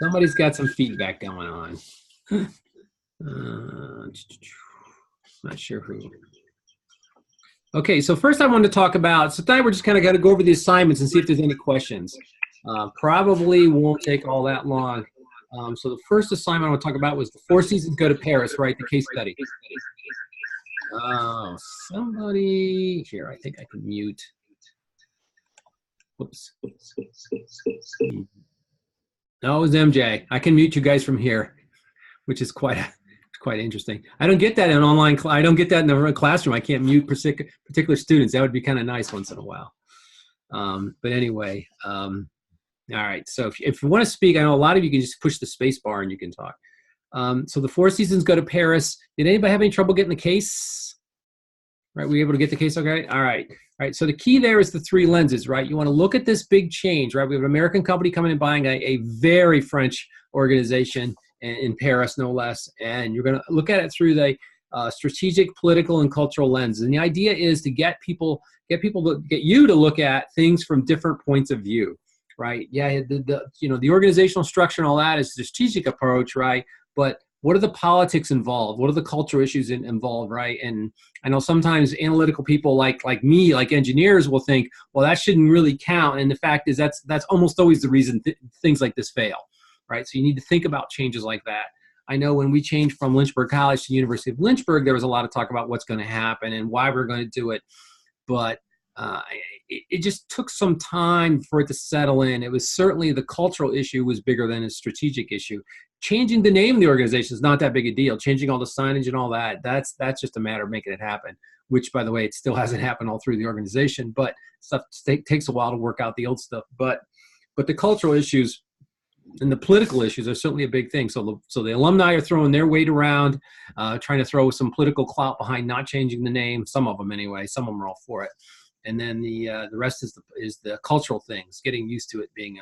Somebody's got some feedback going on. Not sure who. Okay, so first I wanted to talk about, so tonight we're just kind of going to go over the assignments and see if there's any questions. Probably won't take all that long. So the first assignment I want to talk about was the Four Seasons Go to Paris, right? The case study. Oh, somebody here, I think I can mute. Whoops. No, it was MJ. I can mute you guys from here, which is quite interesting. I don't get that in online. I don't get that in the classroom. I can't mute particular students. That would be kind of nice once in a while. But anyway, all right. So if you want to speak, I know a lot of you can just push the space bar and you can talk. So the Four Seasons Go to Paris. Did anybody have any trouble getting the case? Right, were you able to get the case okay? All right. All right, so the key there is the three lenses, right? You want to look at this big change, right? We have an American company coming and buying a very French organization in Paris, no less, and you're going to look at it through the strategic, political, and cultural lens. And the idea is to get you to look at things from different points of view, right? Yeah, the organizational structure and all that is the strategic approach, right? But what are the politics involved? What are the cultural issues involved, right? And I know sometimes analytical people like me, like engineers, will think, well, that shouldn't really count. And the fact is that's almost always the reason things like this fail, right? So you need to think about changes like that. I know when we changed from Lynchburg College to University of Lynchburg, there was a lot of talk about what's going to happen and why we're going to do it. But it just took some time for it to settle in. It was certainly the cultural issue was bigger than a strategic issue. Changing the name of the organization is not that big a deal. Changing all the signage and all that, that's just a matter of making it happen, which, by the way, it still hasn't happened all through the organization, but stuff takes a while to work out the old stuff. But the cultural issues and the political issues are certainly a big thing. So the alumni are throwing their weight around, trying to throw some political clout behind not changing the name. Some of them anyway. Some of them are all for it. And then the rest is the cultural things, getting used to it being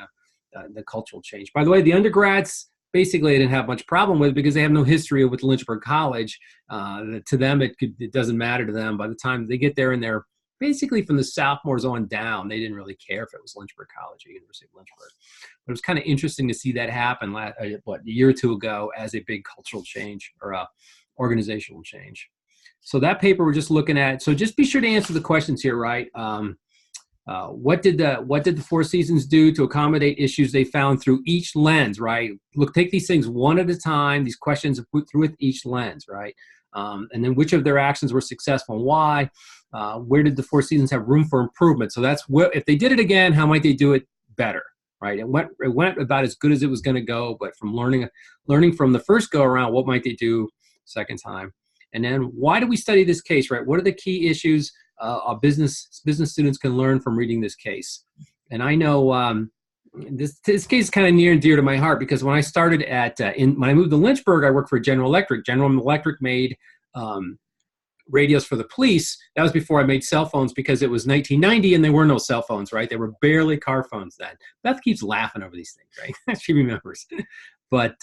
the cultural change. By the way, the undergrads, basically I didn't have much problem with because they have no history with Lynchburg College. To them, it doesn't matter to them. By the time they get there and they're basically from the sophomores on down, they didn't really care if it was Lynchburg College or University of Lynchburg. But it was kind of interesting to see that happen, a year or two ago as a big cultural change or a organizational change. So that paper we're just looking at. So just be sure to answer the questions here, right? What did the Four Seasons do to accommodate issues they found through each lens, right? Look, take these things one at a time. These questions are put through with each lens, right? And then which of their actions were successful and why? Where did the Four Seasons have room for improvement? So that's if they did it again, how might they do it better, right? It went about as good as it was going to go, but from learning from the first go around, what might they do second time? And then why do we study this case, right? What are the key issues our business students can learn from reading this case? And I know this case is kind of near and dear to my heart because when I started when I moved to Lynchburg, I worked for General Electric. General Electric made radios for the police. That was before I made cell phones because it was 1990 and there were no cell phones, right? They were barely car phones then. Beth keeps laughing over these things, right? She remembers. But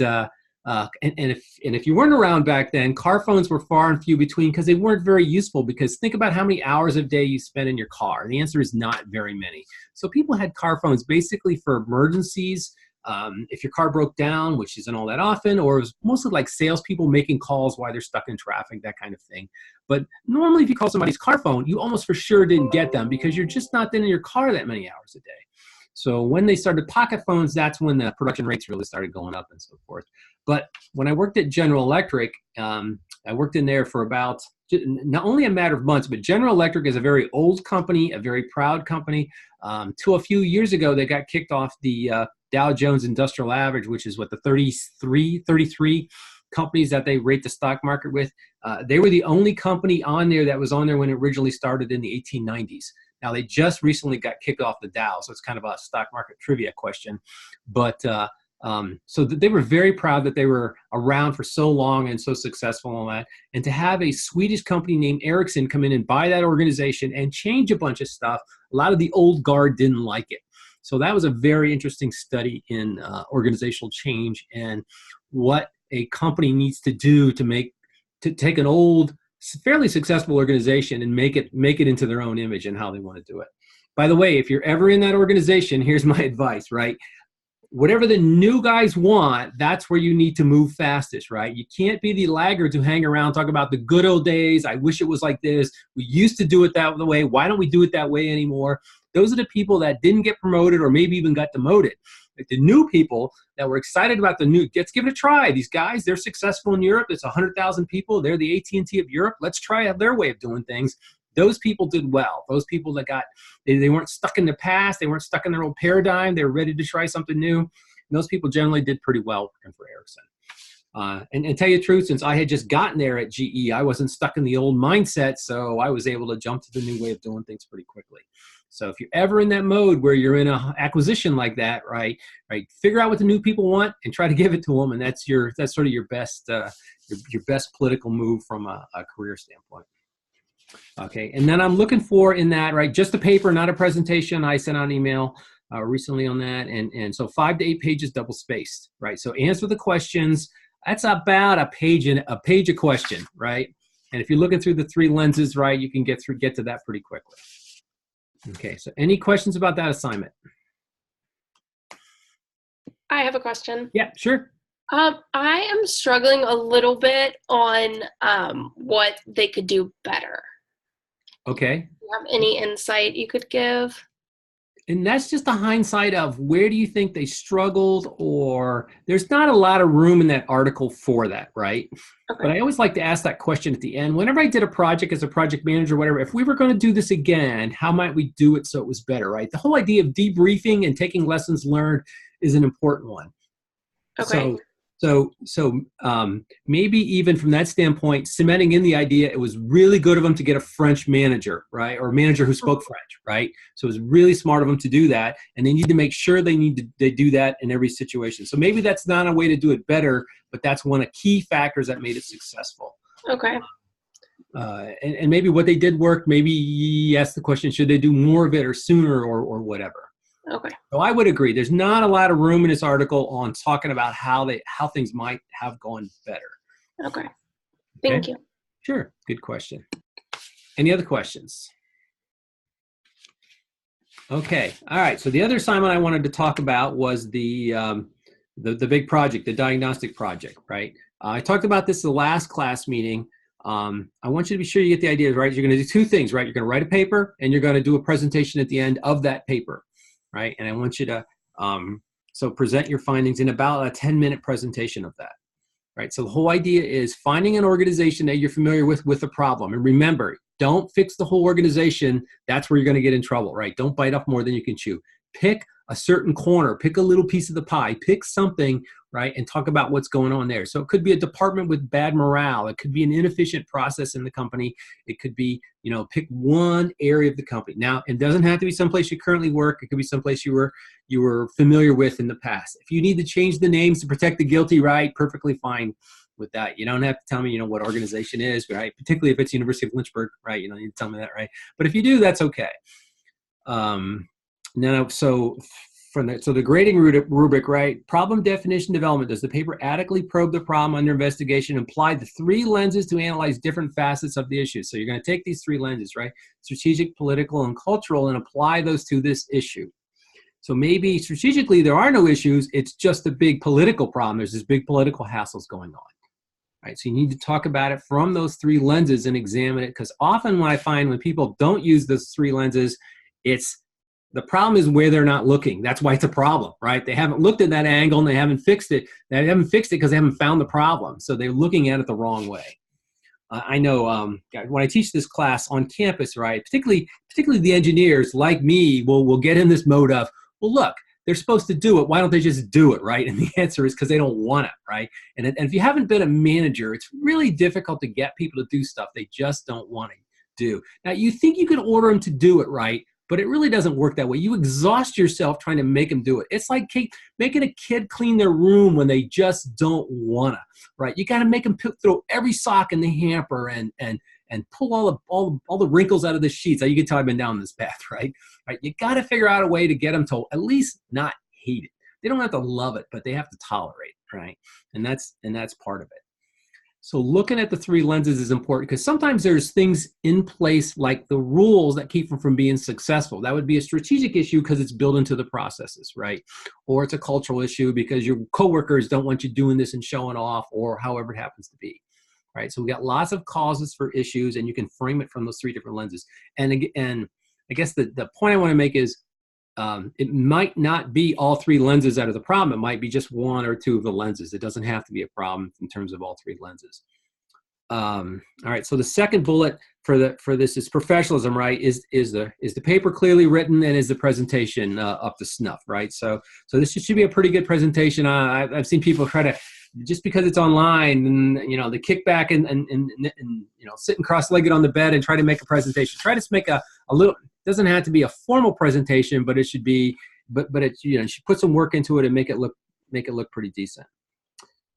if you weren't around back then, car phones were far and few between because they weren't very useful. Because think about how many hours a day you spend in your car. The answer is not very many. So people had car phones basically for emergencies. If your car broke down, which isn't all that often, or it was mostly like salespeople making calls while they're stuck in traffic, that kind of thing. But normally if you call somebody's car phone, you almost for sure didn't get them because you're just not in your car that many hours a day. So when they started pocket phones, that's when the production rates really started going up and so forth. But when I worked at General Electric, I worked in there for about not only a matter of months, but General Electric is a very old company, a very proud company. To a few years ago, they got kicked off the Dow Jones Industrial Average, which is what the 33 companies that they rate the stock market with. They were the only company on there that was on there when it originally started in the 1890s. Now, they just recently got kicked off the Dow, so it's kind of a stock market trivia question. But so they were very proud that they were around for so long and so successful and all that. And to have a Swedish company named Ericsson come in and buy that organization and change a bunch of stuff, a lot of the old guard didn't like it. So that was a very interesting study in organizational change and what a company needs to do to take an old, fairly successful organization and make it into their own image and how they want to do it. By the way, if you're ever in that organization, here's my advice, right? whatever the new guys want, that's where you need to move fastest, right? You can't be the laggards who hang around, talk about the good old days. I wish it was like this. We used to do it that way. Why don't we do it that way anymore? Those are the people that didn't get promoted or maybe even got demoted. Like the new people that were excited about the new, let's give it a try. These guys, they're successful in Europe. It's 100,000 people. They're the AT&T of Europe. Let's try their way of doing things. Those people did well. Those people that they weren't stuck in the past. They weren't stuck in their old paradigm. They were ready to try something new. And those people generally did pretty well working for Ericsson. And tell you the truth, since I had just gotten there at GE, I wasn't stuck in the old mindset, so I was able to jump to the new way of doing things pretty quickly. So if you're ever in that mode where you're in an acquisition like that, right, figure out what the new people want and try to give it to them, and that's sort of your best political move from a career standpoint. Okay, and then I'm looking for in that, right, just a paper, not a presentation. I sent out an email recently on that, and so 5 to 8 pages double spaced, right? So answer the questions. That's about a page a question, right? And if you're looking through the 3 lenses, right, you can get to that pretty quickly. Okay, so any questions about that assignment? I have a question. Yeah, sure. I am struggling a little bit on what they could do better. Okay. Do you have any insight you could give? And that's just the hindsight of where do you think they struggled, or there's not a lot of room in that article for that, right? Okay. But I always like to ask that question at the end. Whenever I did a project as a project manager, whatever, if we were going to do this again, how might we do it so it was better, right? The whole idea of debriefing and taking lessons learned is an important one. Okay. So maybe even from that standpoint, cementing in the idea, it was really good of them to get a French manager, right? Or a manager who spoke French, right? So it was really smart of them to do that. And they need to make sure they do that in every situation. So maybe that's not a way to do it better, but that's one of the key factors that made it successful. Okay. And maybe what they did work, maybe you ask the question, should they do more of it or sooner or whatever? Okay. So I would agree. There's not a lot of room in this article on talking about how things might have gone better. Okay. Thank you. Sure. Good question. Any other questions? Okay. All right. So the other assignment I wanted to talk about was the big project, the diagnostic project, right? I talked about this in the last class meeting. I want you to be sure you get the idea, right? You're going to do 2 things, right? You're going to write a paper and you're going to do a presentation at the end of that paper. Right, and I want you to so present your findings in about a 10-minute presentation of that. Right, so the whole idea is finding an organization that you're familiar with a problem, and remember, don't fix the whole organization. That's where you're going to get in trouble. Right, don't bite off more than you can chew. Pick a certain corner, pick a little piece of the pie, pick something, right, and talk about what's going on there. So it could be a department with bad morale. It could be an inefficient process in the company. It could be, pick one area of the company. Now, it doesn't have to be someplace you currently work. It could be someplace you were familiar with in the past. If you need to change the names to protect the guilty, right, perfectly fine with that. You don't have to tell me, what organization is, right? Particularly if it's University of Lynchburg, right? You don't need to tell me that, right? But if you do, that's okay. So the grading rubric, right? Problem definition development. Does the paper adequately probe the problem under investigation and apply the 3 lenses to analyze different facets of the issue? So you're going to take these 3 lenses, right? Strategic, political, and cultural, and apply those to this issue. So maybe strategically there are no issues. It's just a big political problem. There's this big political hassles going on. Right, so you need to talk about it from those 3 lenses and examine it, because often what I find when people don't use those 3 lenses, the problem is where they're not looking. That's why it's a problem, right? They haven't looked at that angle and they haven't fixed it. They haven't fixed it because they haven't found the problem. So they're looking at it the wrong way. I know when I teach this class on campus, right, particularly the engineers like me will get in this mode of, well, look, they're supposed to do it. Why don't they just do it, right? And the answer is because they don't want it, right? And if you haven't been a manager, it's really difficult to get people to do stuff they just don't want to do. Now, you think you can order them to do it, right? But it really doesn't work that way. You exhaust yourself trying to make them do it. It's like making a kid clean their room when they just don't want to, right? You got to make them throw every sock in the hamper and pull all the wrinkles out of the sheets. You can tell I've been down this path, right? You got to figure out a way to get them to at least not hate it. They don't have to love it, but they have to tolerate it, right? And that's part of it. So looking at the three lenses is important because sometimes there's things in place like the rules that keep them from being successful. That would be a strategic issue because it's built into the processes, right? Or it's a cultural issue because your coworkers don't want you doing this and showing off, or however it happens to be, right? So we got lots of causes for issues, and you can frame it from those three different lenses. And I guess the point I want to make is it might not be all three lenses that are the problem. It might be just one or two of the lenses. It doesn't have to be a problem in terms of all three lenses. All right. So the second bullet for this is professionalism, right? Is the paper clearly written, and is the presentation up to snuff, right? So this should be a pretty good presentation. I've seen people try to, just because it's online, and they kick back and sitting cross-legged on the bed and try to make a presentation. Try to make a little. Doesn't have to be a formal presentation, but it should be. But it you should put some work into it and make it look pretty decent.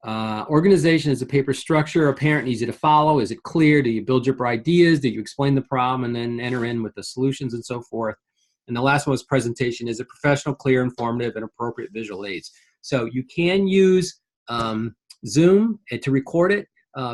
Organization, is the paper structure apparent and easy to follow? Is it clear? Do you build up your ideas? Do you explain the problem and then enter in with the solutions and so forth? And the last one was presentation. Is it professional, clear, informative, and appropriate visual aids? So you can use Zoom to record it.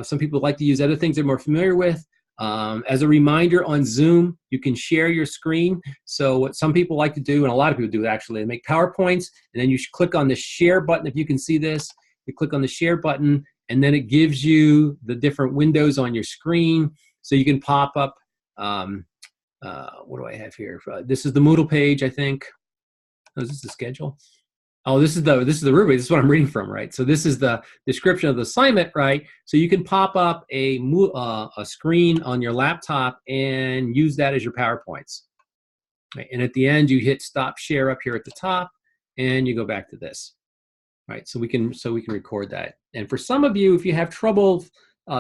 Some people like to use other things they're more familiar with. As a reminder, on Zoom, you can share your screen. So what some people like to do, and a lot of people do actually, they make PowerPoints, and then you should click on the share button. If you can see this, you click on the share button, and then it gives you the different windows on your screen. So you can pop up, what do I have here? This is the Moodle page, I think. Oh, is this the schedule? Oh, this is the rubric. This is what I'm reading from, right? So this is the description of the assignment, right? So you can pop up a screen on your laptop and use that as your PowerPoints. Right? And at the end, you hit stop share up here at the top, and you go back to this, right? So we can record that. And for some of you, if you have trouble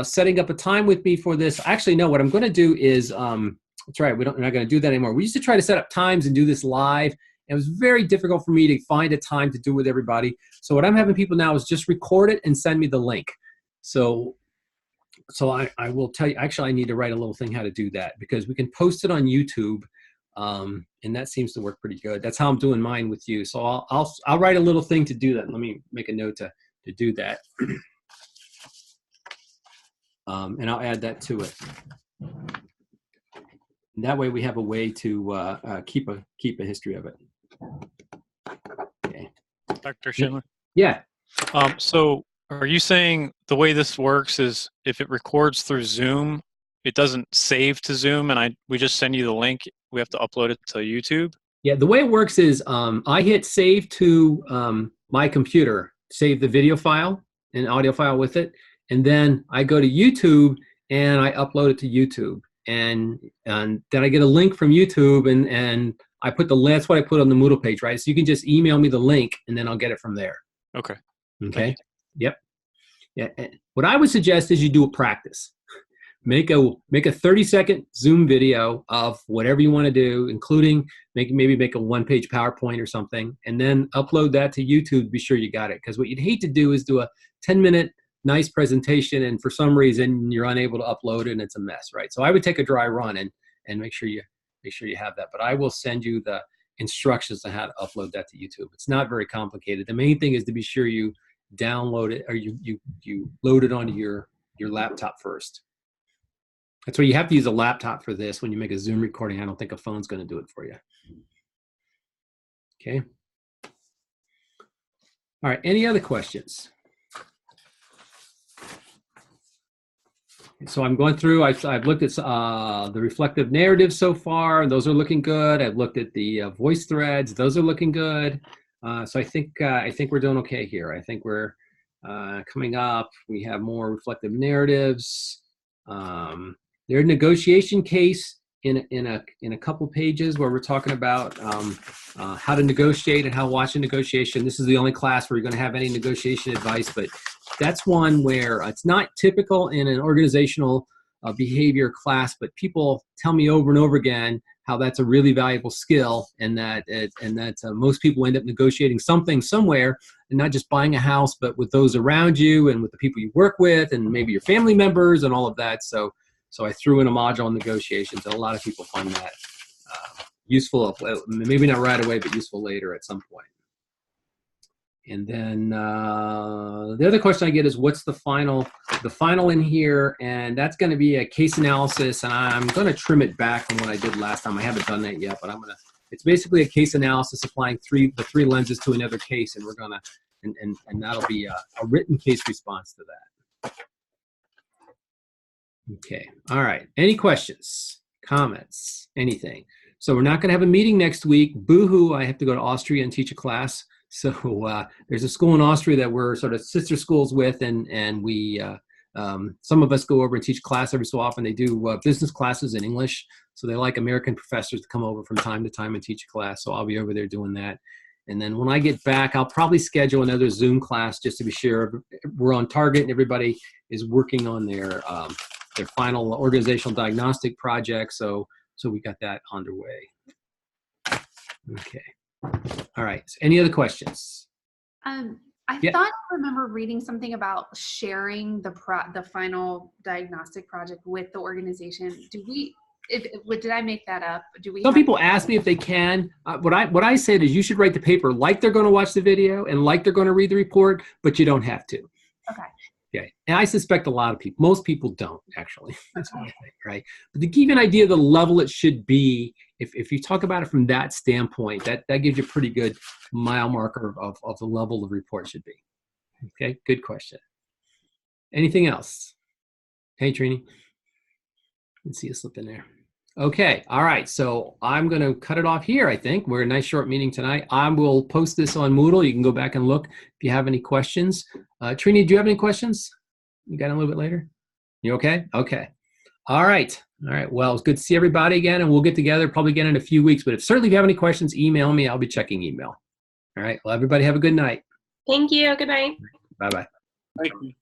setting up a time with me for this, actually, no. What I'm going to do is, that's right. We're not going to do that anymore. We used to try to set up times and do this live. It was very difficult for me to find a time to do with everybody. So what I'm having people now is just record it and send me the link. So I will tell you, actually, I need to write a little thing how to do that, because we can post it on YouTube, and that seems to work pretty good. That's how I'm doing mine with you. So I'll write a little thing to do that. Let me make a note to do that. And I'll add that to it. And that way we have a way to keep a history of it. Okay. Dr. Schindler? Yeah. So are you saying the way this works is if it records through Zoom, it doesn't save to Zoom, and we just send you the link, we have to upload it to YouTube? Yeah, the way it works is I hit save to my computer, save the video file and audio file with it, and then I go to YouTube and I upload it to YouTube. And then I get a link from YouTube, and I put that's what I put on the Moodle page, right? So you can just email me the link, and then I'll get it from there. Okay. Okay. Yep. Yeah. And what I would suggest is you do a practice. Make a 30-second Zoom video of whatever you want to do, including maybe make a one-page PowerPoint or something, and then upload that to YouTube to be sure you got it. Because what you'd hate to do is do a 10-minute nice presentation, and for some reason you're unable to upload it, and it's a mess, right? So I would take a dry run and make sure you have that. But I will send you the instructions on how to upload that to YouTube. It's not very complicated. The main thing is to be sure you download it, or you load it onto your laptop first. That's why you have to use a laptop for this. When you make a Zoom recording, I don't think a phone's going to do it for you. Okay. All right. Any other questions? So I'm going through, I've looked at the reflective narrative so far. Those are looking good. I've looked at the voice threads. Those are looking good. So I think we're doing okay here. I think we're coming up. We have more reflective narratives. There's a negotiation case in a couple pages where we're talking about how to negotiate and how to watch a negotiation. This is the only class where you're going to have any negotiation advice, but that's one where it's not typical in an organizational behavior class, but people tell me over and over again how that's a really valuable skill, and that most people end up negotiating something somewhere, and not just buying a house, but with those around you and with the people you work with, and maybe your family members and all of that. So I threw in a module on negotiations, and a lot of people find that useful, maybe not right away, but useful later at some point. And then the other question I get is what's the final in here, and that's going to be a case analysis, and I'm going to trim it back from what I did last time. I haven't done that yet, but it's basically a case analysis applying the three lenses to another case, and we're going to, and that'll be a written case response to that. Okay, all right. Any questions, comments, anything? So we're not going to have a meeting next week. Boo-hoo, I have to go to Austria and teach a class. So there's a school in Austria that we're sort of sister schools with, and we some of us go over and teach class every so often. They do business classes in English, so they like American professors to come over from time to time and teach a class. So I'll be over there doing that. And then when I get back, I'll probably schedule another Zoom class just to be sure we're on target and everybody is working on their final organizational diagnostic project. So we got that underway. Okay. All right. So any other questions? I Yeah. thought I remember reading something about sharing the final diagnostic project with the organization. Did I make that up? Some people ask me if they can. What I said is you should write the paper like they're going to watch the video and like they're going to read the report, but you don't have to. Okay. Okay. And I suspect a lot of people, most people don't actually. That's what I think, right? But to give you an idea of the level it should be, if you talk about it from that standpoint, that gives you a pretty good mile marker of the level the report should be. Okay, good question. Anything else? Hey, Trini. Let's see you slip in there. Okay, all right. So I'm going to cut it off here, I think. We're a nice short meeting tonight. I will post this on Moodle. You can go back and look if you have any questions. Trini, do you have any questions? You got a little bit later? You okay? Okay. All right. All right. Well, it's good to see everybody again, and we'll get together probably again in a few weeks. But certainly if you have any questions, email me. I'll be checking email. All right. Well, everybody have a good night. Thank you. Good night. Bye-bye. Thank you.